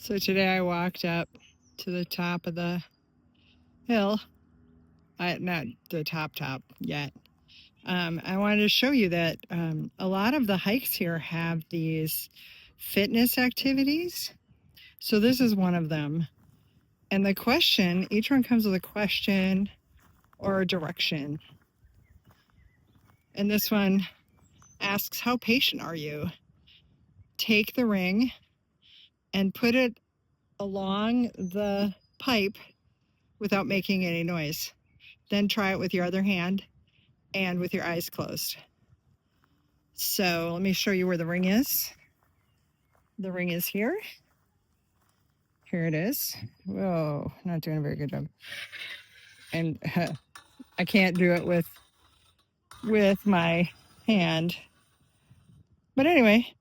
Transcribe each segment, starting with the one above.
So today I walked up to the top of the hill. Not the top yet. I wanted to show you that a lot of the hikes here have these fitness activities. So this is one of them. And the question, each one comes with a question or a direction. And this one asks, how patient are you? Take the ring and put it along the pipe without making any noise. Then try it with your other hand and with your eyes closed. So let me show you where the ring is. The ring is here. Here it is. Whoa, not doing a very good job. And I can't do it with my hand. But anyway,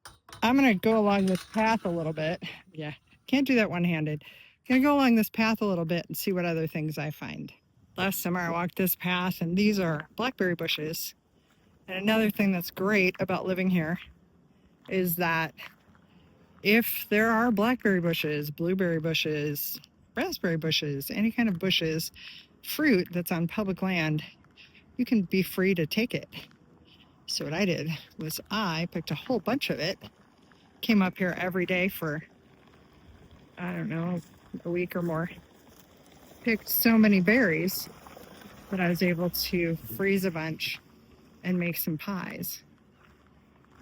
I'm gonna go along this path a little bit. Yeah, can't do that one-handed. Gonna go along this path a little bit and see what other things I find. Last summer I walked this path and these are blackberry bushes. And another thing that's great about living here is that if there are blackberry bushes, blueberry bushes, raspberry bushes, any kind of bushes, fruit that's on public land, you can be free to take it. So what I did was I picked a whole bunch of it, came up here every day for, I don't know, a week or more, picked so many berries that I was able to freeze a bunch and make some pies.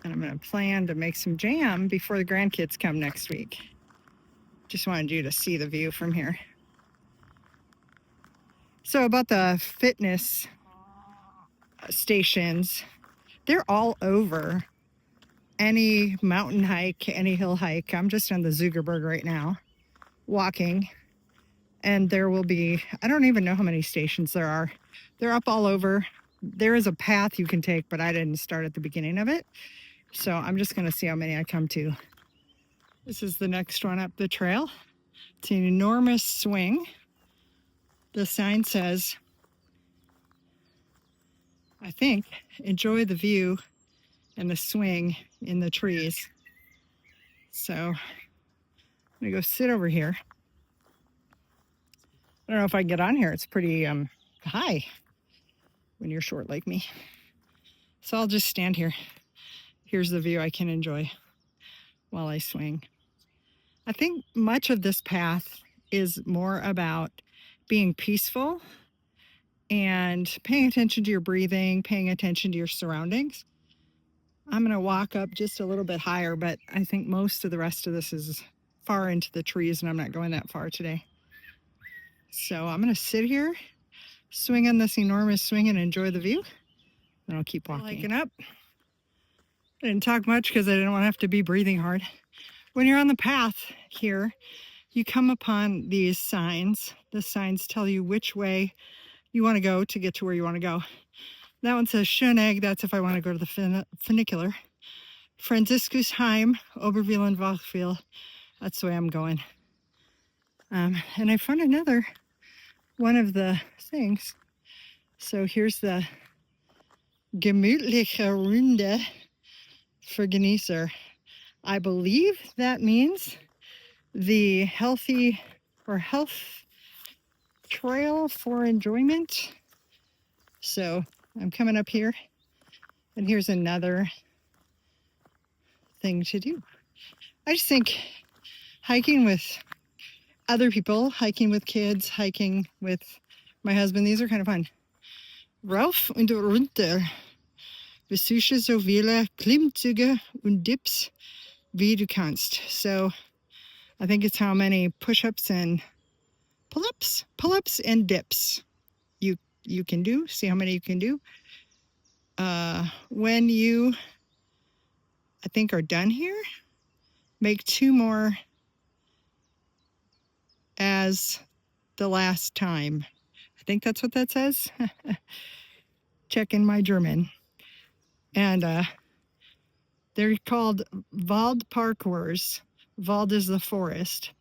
And I'm going to plan to make some jam before the grandkids come next week. Just wanted you to see the view from here. So about the fitness stations, they're all over any mountain hike, any hill hike. I'm just on the Zugerberg right now, walking. And there will be, I don't even know how many stations there are. They're up all over. There is a path you can take, but I didn't start at the beginning of it. So I'm just going to see how many I come to. This is the next one up the trail. It's an enormous swing. The sign says, I think, enjoy the view and the swing in the trees. So I'm going to go sit over here. I don't know if I can get on here. It's pretty high when you're short like me. So I'll just stand here. Here's the view I can enjoy while I swing. I think much of this path is more about being peaceful and paying attention to your breathing, paying attention to your surroundings. I'm going to walk up just a little bit higher, but I think most of the rest of this is far into the trees, and I'm not going that far today. So I'm going to sit here, swing on this enormous swing, and enjoy the view. And I'll keep walking. Hiking up. I didn't talk much because I didn't want to have to be breathing hard. When you're on the path here, you come upon these signs. The signs tell you which way you want to go to get to where you want to go. That one says Schönegg, that's if I want to go to the funicular. Franziskusheim, Oberwil and Wachwil, that's the way I'm going. And I found another one of the things. So here's the gemütliche Runde for Genießer. I believe that means the healthy or health trail for enjoyment. So I'm coming up here, and here's another thing to do. I just think hiking with other people, hiking with kids, hiking with my husband, these are kind of fun. Rauf und runter. Besuche so viele Klimmzüge und Dips wie du kannst. So I think it's how many push-ups and pull-ups and dips you can do. See how many you can do. When you, I think, are done here, make 2 more as the last time. I think that's what that says. Check in my German. And they're called Wald Parcours. Wald is the forest.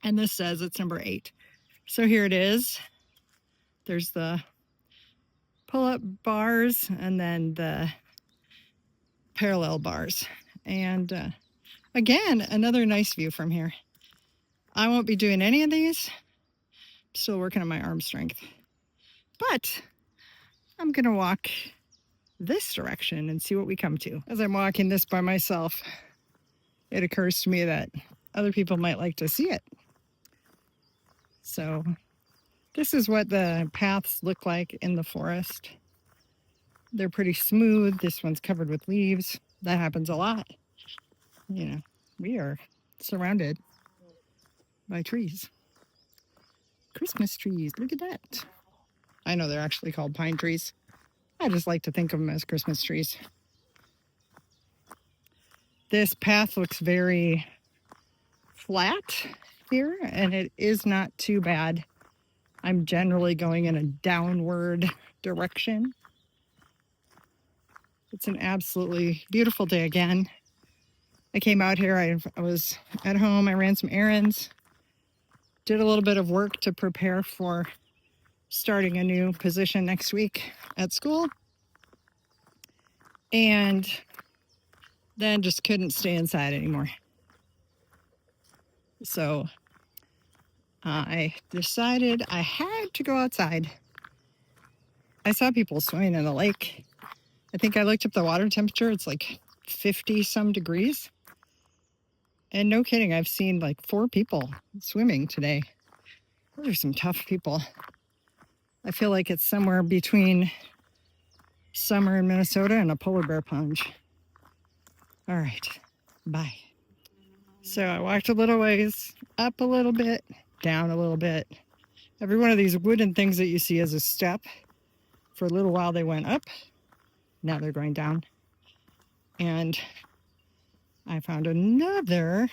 And this says it's number 8. So here it is. There's the pull-up bars and then the parallel bars. And again, another nice view from here. I won't be doing any of these. Still working on my arm strength. But I'm going to walk this direction and see what we come to. As I'm walking this by myself, it occurs to me that other people might like to see it. So this is what the paths look like in the forest. They're pretty smooth. This one's covered with leaves. That happens a lot. You know, we are surrounded by trees. Christmas trees. Look at that. I know they're actually called pine trees. I just like to think of them as Christmas trees. This path looks very flat here, and it is not too bad. I'm generally going in a downward direction. It's an absolutely beautiful day again. I came out here, I was at home, I ran some errands, did a little bit of work to prepare for starting a new position next week at school, and then just couldn't stay inside anymore. So I decided I had to go outside. I saw people swimming in the lake. I think I looked up the water temperature. It's like 50 some degrees. And no kidding, I've seen like 4 people swimming today. Those are some tough people. I feel like it's somewhere between summer in Minnesota and a polar bear plunge. All right, bye. So I walked a little ways, up a little bit, down a little bit. Every one of these wooden things that you see is a step. For a little while they went up. Now they're going down. And I found another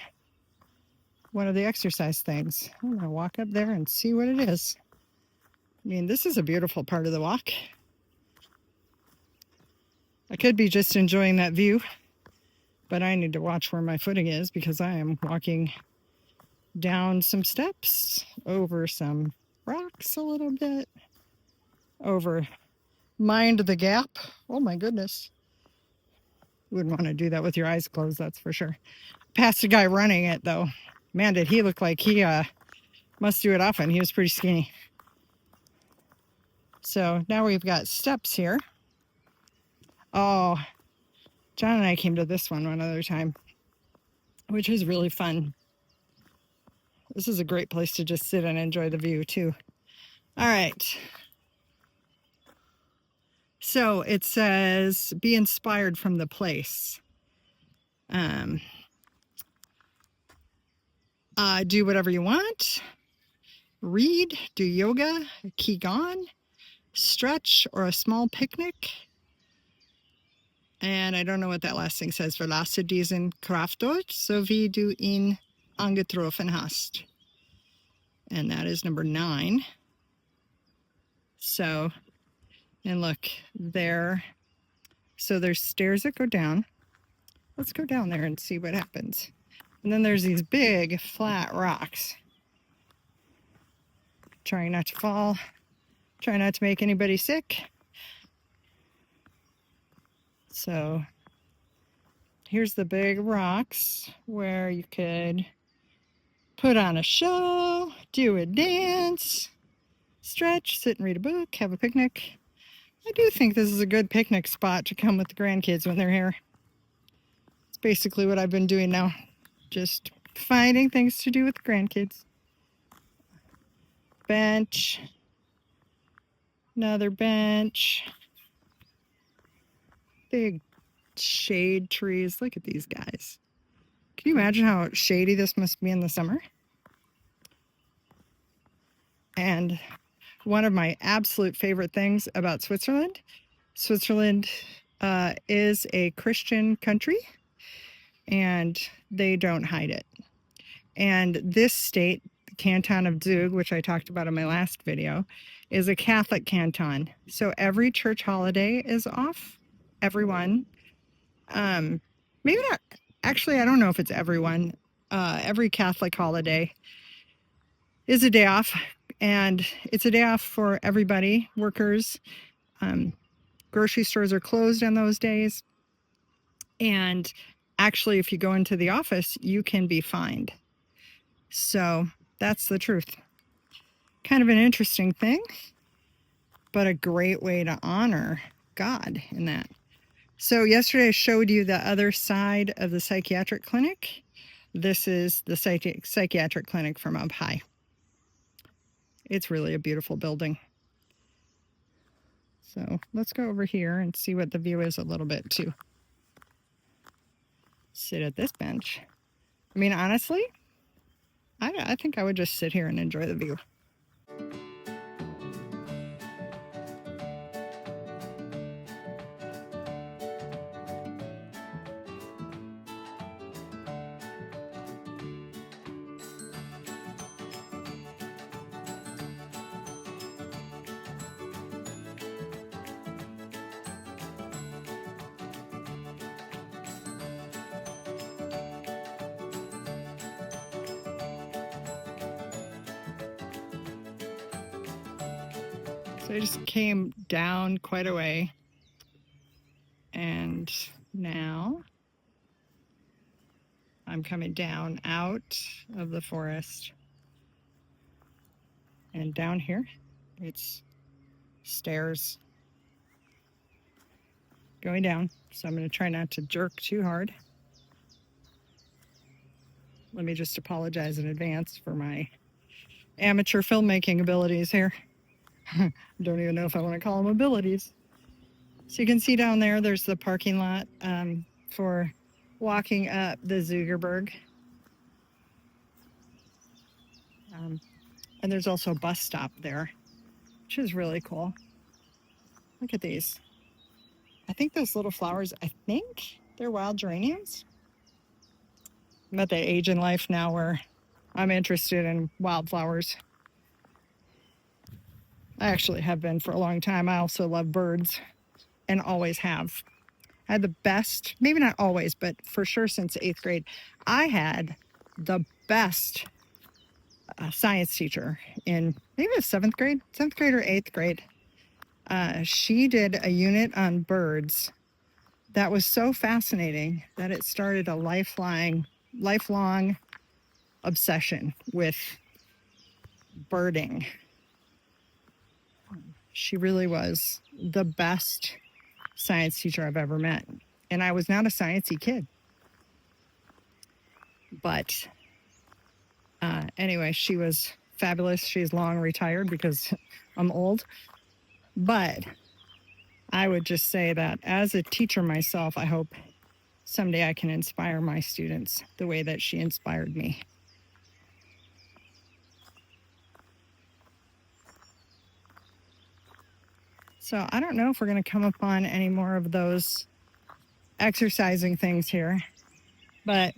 one of the exercise things. I'm going to walk up there and see what it is. I mean, this is a beautiful part of the walk. I could be just enjoying that view, but I need to watch where my footing is because I am walking down some steps, over some rocks a little bit, over Mind the Gap. Oh my goodness. You wouldn't want to do that with your eyes closed, that's for sure. Passed a guy running it though. Man, did he look like he must do it often. He was pretty skinny. So now we've got steps here. Oh, John and I came to this one other time, which is really fun. This is a great place to just sit and enjoy the view too. All right. So it says, be inspired from the place. Do whatever you want. Read, do yoga, qigong, stretch, or a small picnic. And I don't know what that last thing says. Verlasse diesen Kraftort, so wie du ihn angetroffen hast. And that is number 9. So, and look, there. So there's stairs that go down. Let's go down there and see what happens. And then there's these big flat rocks. Trying not to fall. Trying not to make anybody sick. So here's the big rocks where you could put on a show, do a dance, stretch, sit and read a book, have a picnic. I do think this is a good picnic spot to come with the grandkids when they're here. It's basically what I've been doing now. Just finding things to do with the grandkids. Bench. Another bench. Big shade trees. Look at these guys. Can you imagine how shady this must be in the summer? And one of my absolute favorite things about Switzerland, Switzerland is a Christian country, and they don't hide it. And this state, the canton of Zug, which I talked about in my last video, is a Catholic canton. So every church holiday is off. Everyone. Maybe not. Actually, I don't know if it's everyone. Every Catholic holiday is a day off. And it's a day off for everybody, workers. Grocery stores are closed on those days. And actually, if you go into the office, you can be fined. So that's the truth. Kind of an interesting thing, but a great way to honor God in that. So yesterday I showed you the other side of the psychiatric clinic. This is the psychiatric clinic from up high. It's really a beautiful building. So let's go over here and see what the view is a little bit too. Sit at this bench. I mean, honestly, I think I would just sit here and enjoy the view. So I just came down quite a way, and now I'm coming down out of the forest, and down here it's stairs going down. So I'm going to try not to jerk too hard. Let me just apologize in advance for my amateur filmmaking abilities here. Don't even know if I want to call them abilities. So you can see down there, there's the parking lot for walking up the Zugerberg. And there's also a bus stop there, which is really cool. Look at these. I think those little flowers, I think they're wild geraniums. I'm at that age in life now where I'm interested in wildflowers. I actually have been for a long time. I also love birds and always have. I had the best, maybe not always, but for sure since 8th grade, I had the best science teacher in maybe it was 7th grade or 8th grade. She did a unit on birds that was so fascinating that it started a lifelong obsession with birding. She really was the best science teacher I've ever met. And I was not a sciencey kid. But anyway, she was fabulous. She's long retired because I'm old. But I would just say that as a teacher myself, I hope someday I can inspire my students the way that she inspired me. So I don't know if we're going to come upon any more of those exercising things here, but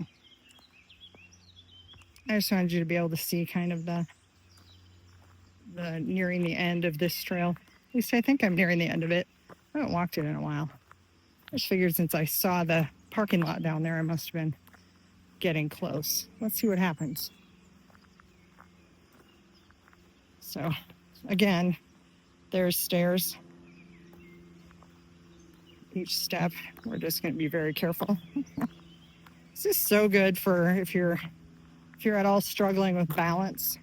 I just wanted you to be able to see kind of the nearing the end of this trail. At least I think I'm nearing the end of it. I haven't walked it in a while. I just figured since I saw the parking lot down there, I must have been getting close. Let's see what happens. So again, there's stairs. Each step, we're just going to be very careful. This is so good for if you're at all struggling with balance.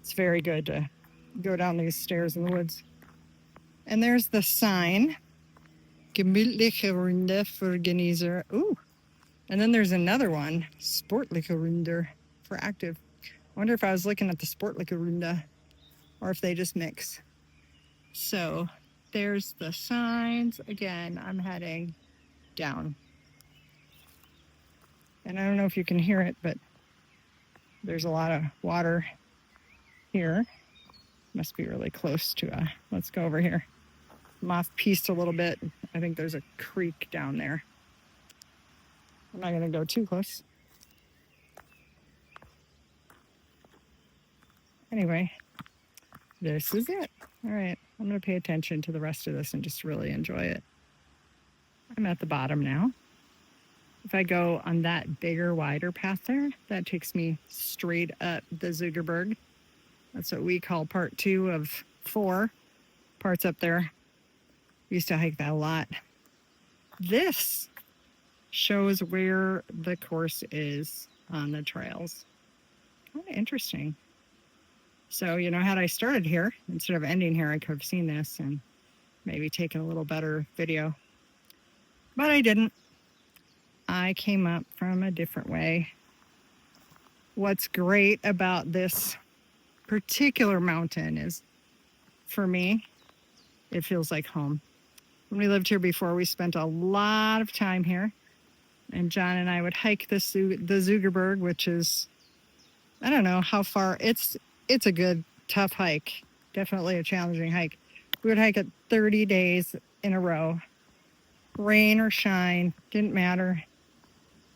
It's very good to go down these stairs in the woods. And there's the sign. Gemütliche Runde für Genießer. Ooh. And then there's another one. Sportliche Runde for active. I wonder if I was looking at the Sportliche Runde or if they just mix. So there's the signs. Again, I'm heading down. And I don't know if you can hear it, but there's a lot of water here. Must be really close to let's go over here. I'm off piste a little bit. I think there's a creek down there. I'm not going to go too close. Anyway, this is it. All right, I'm going to pay attention to the rest of this and just really enjoy it. I'm at the bottom now. If I go on that bigger, wider path there, that takes me straight up the Zugerberg. That's what we call part 2 of 4 parts up there. We used to hike that a lot. This shows where the course is on the trails. Kind of interesting. So, you know, had I started here instead of ending here, I could have seen this and maybe taken a little better video. But I didn't. I came up from a different way. What's great about this particular mountain is, for me, it feels like home. When we lived here before, we spent a lot of time here. And John and I would hike the Zugerberg, which is, I don't know how far. It's a good, tough hike. Definitely a challenging hike. We would hike it 30 days in a row. Rain or shine, didn't matter.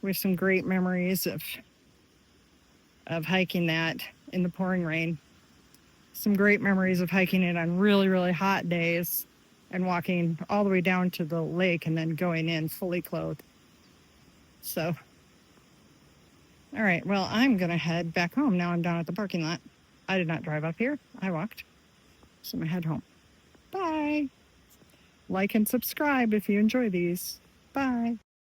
We have some great memories of hiking that in the pouring rain. Some great memories of hiking it on really, really hot days and walking all the way down to the lake and then going in fully clothed. So, all right, well, I'm going to head back home. Now I'm down at the parking lot. I did not drive up here. I walked. So I'm going to head home. Bye. Like and subscribe if you enjoy these. Bye.